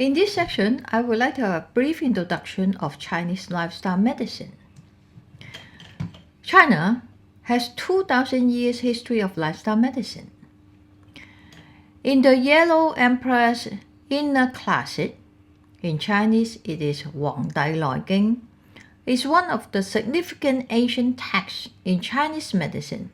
In this section, I would like to have a brief introduction of Chinese lifestyle medicine. China has 2,000 years history of lifestyle medicine. In the Yellow Emperor's Inner Classic, in Chinese it is Huang Dai Lai Ging, is one of the significant ancient texts in Chinese medicine,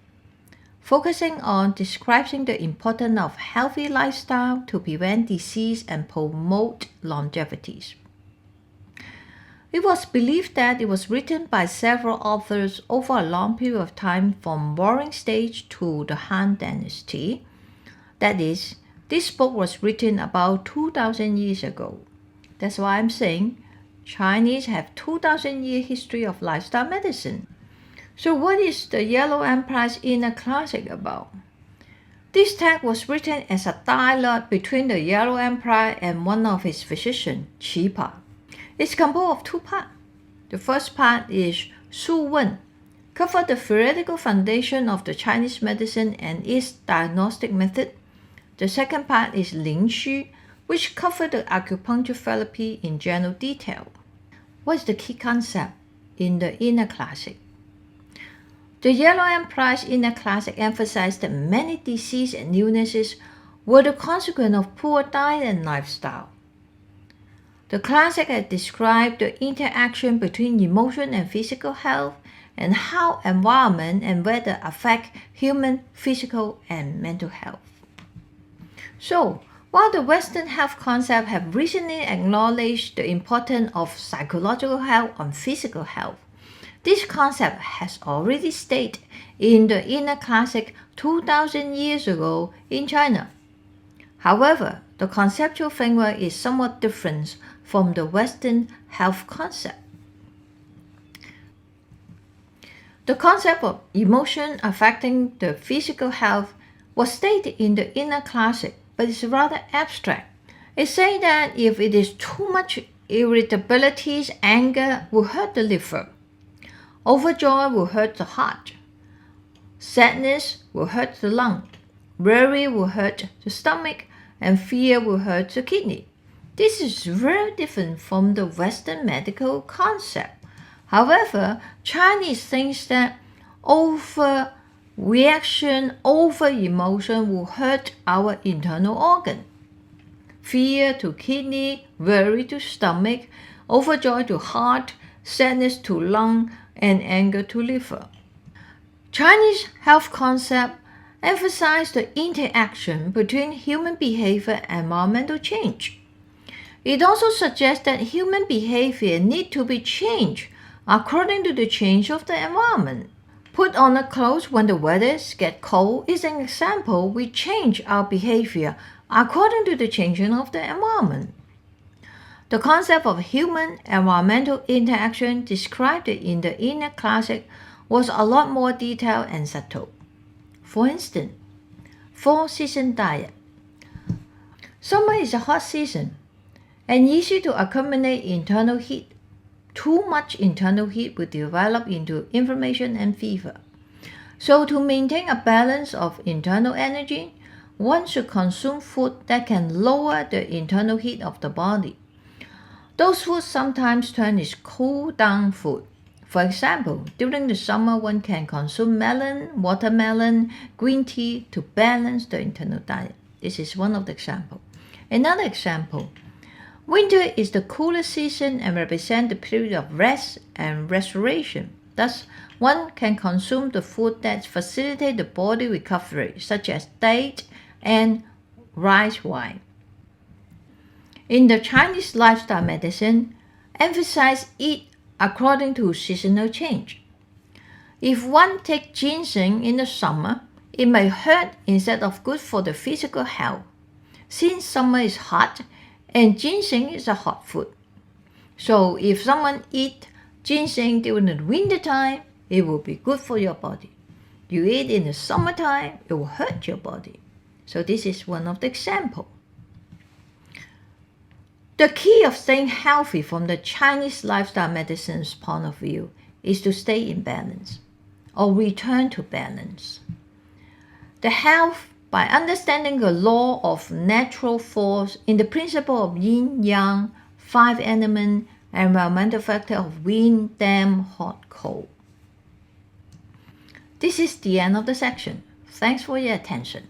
focusing on describing the importance of healthy lifestyle to prevent disease and promote longevity. It was believed that it was written by several authors over a long period of time from Warring Stage to the Han Dynasty. That is, this book was written about 2,000 years ago. That's why I'm saying Chinese have 2,000 year history of lifestyle medicine. So what is the Yellow Emperor's Inner Classic about? This text was written as a dialogue between the Yellow Emperor and one of his physicians, Qi Pa. It's composed of two parts. The first part is Su Wen, cover the theoretical foundation of the Chinese medicine and its diagnostic method. The second part is Ling Xu, which cover the acupuncture therapy in general detail. What is the key concept in the Inner Classic? The Yellow Emperor's Inner Classic emphasized that many diseases and illnesses were the consequence of poor diet and lifestyle. The classic had described the interaction between emotion and physical health and how environment and weather affect human physical and mental health. So, while the Western health concepts have recently acknowledged the importance of psychological health on physical health, this concept has already stayed in the Inner Classic 2,000 years ago in China. However, the conceptual framework is somewhat different from the Western health concept. The concept of emotion affecting the physical health was stated in the Inner Classic, but it's rather abstract. It says that if it is too much irritability, anger will hurt the liver. Overjoy will hurt the heart. Sadness will hurt the lung. Worry will hurt the stomach. And fear will hurt the kidney. This is very different from the Western medical concept. However, Chinese thinks that overreaction, over-emotion will hurt our internal organ. Fear to kidney, worry to stomach, overjoy to heart, sadness to lung, and anger to liver. Chinese health concept emphasize the interaction between human behavior and environmental change. It also suggests that human behavior need to be changed according to the change of the environment. Put on a clothes when the weather gets cold is an example. We change our behavior according to the changing of the environment. The concept of human-environmental interaction described in the Inner Classic was a lot more detailed and subtle. For instance, 4-season diet. Summer is a hot season and easy to accumulate internal heat. Too much internal heat will develop into inflammation and fever. So to maintain a balance of internal energy, one should consume food that can lower the internal heat of the body. Those foods sometimes termed as cool down food. For example, during the summer one can consume melon, watermelon, green tea to balance the internal diet. This is one of the examples. Another example, winter is the coolest season and represents the period of rest and restoration. Thus, one can consume the food that facilitate the body recovery, such as date and rice wine. In the Chinese lifestyle medicine, emphasize eat according to seasonal change. If one takes ginseng in the summer, it may hurt instead of good for the physical health, since summer is hot and ginseng is a hot food. So if someone eats ginseng during the winter time, it will be good for your body. You eat in the summertime, it will hurt your body. So this is one of the examples. The key of staying healthy from the Chinese lifestyle medicine's point of view is to stay in balance or return to balance. The health By understanding the law of natural force in the principle of yin-yang, 5 element, environmental factor of wind, damp, hot, cold. This is the end of the section. Thanks for your attention.